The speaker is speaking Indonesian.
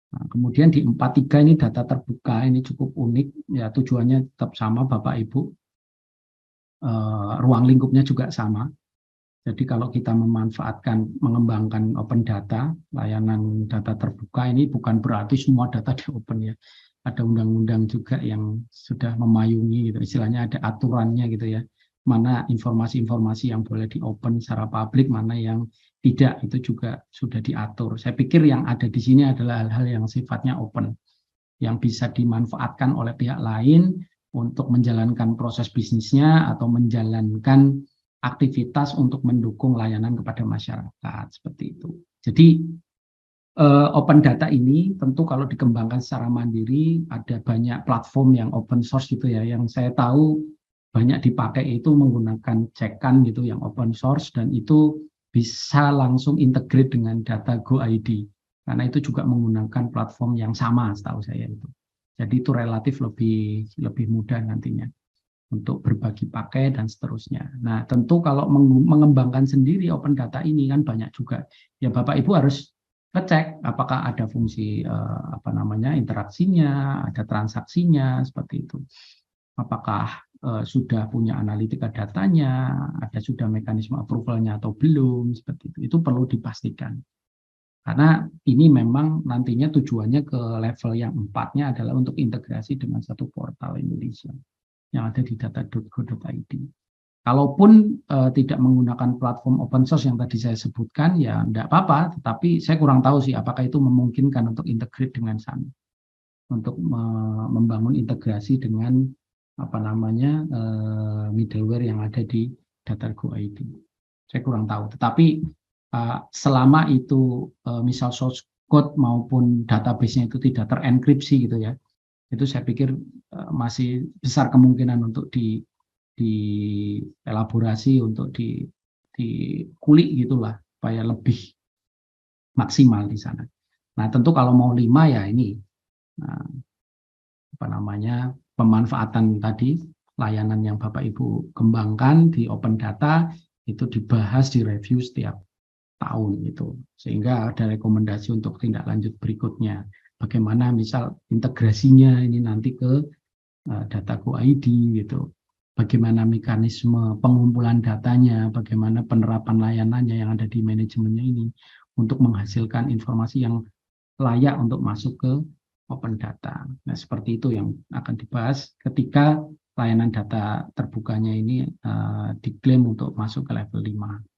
Nah, kemudian di 43 ini data terbuka, ini cukup unik, ya tujuannya tetap sama Bapak Ibu, ruang lingkupnya juga sama. Jadi kalau kita memanfaatkan, mengembangkan open data, layanan data terbuka ini bukan berarti semua data di open ya. Ada undang-undang juga yang sudah memayungi gitu, istilahnya ada aturannya gitu ya. Mana informasi-informasi yang boleh di open secara publik, mana yang tidak, itu juga sudah diatur. Saya pikir yang ada di sini adalah hal-hal yang sifatnya open, yang bisa dimanfaatkan oleh pihak lain untuk menjalankan proses bisnisnya atau menjalankan aktivitas untuk mendukung layanan kepada masyarakat, seperti itu. Jadi open data ini tentu kalau dikembangkan secara mandiri, ada banyak platform yang open source gitu ya, yang saya tahu banyak dipakai itu menggunakan cekan gitu yang open source, dan itu bisa langsung integrate dengan data GoID, karena itu juga menggunakan platform yang sama setahu saya itu. Jadi itu relatif lebih mudah nantinya untuk berbagi pakai dan seterusnya. Nah, tentu kalau mengembangkan sendiri open data ini kan banyak juga. Ya Bapak Ibu harus ngecek apakah ada fungsi interaksinya, ada transaksinya seperti itu. Apakah sudah punya analitika datanya, ada sudah mekanisme approval-nya atau belum, seperti itu. Itu perlu dipastikan. Karena ini memang nantinya tujuannya ke level yang 4-nya adalah untuk integrasi dengan satu portal Indonesia yang ada di data.go.id. Kalaupun tidak menggunakan platform open source yang tadi saya sebutkan, ya tidak apa-apa, tetapi saya kurang tahu sih apakah itu memungkinkan untuk integrate dengan sana, untuk membangun integrasi dengan middleware yang ada di data.go.id. Saya kurang tahu, tetapi selama itu misal source code maupun database-nya itu tidak terenkripsi gitu ya, itu saya pikir masih besar kemungkinan untuk dielaborasi, untuk dikulik gitulah, supaya lebih maksimal di sana. Nah, tentu kalau mau 5 ya ini pemanfaatan tadi, layanan yang Bapak Ibu kembangkan di open data itu dibahas, direview setiap tahun gitu, sehingga ada rekomendasi untuk tindak lanjut berikutnya. Bagaimana misal integrasinya ini nanti ke data GoID gitu, bagaimana mekanisme pengumpulan datanya, bagaimana penerapan layanannya yang ada di manajemennya ini untuk menghasilkan informasi yang layak untuk masuk ke open data. Nah, seperti itu yang akan dibahas ketika layanan data terbukanya ini diklaim untuk masuk ke level 5.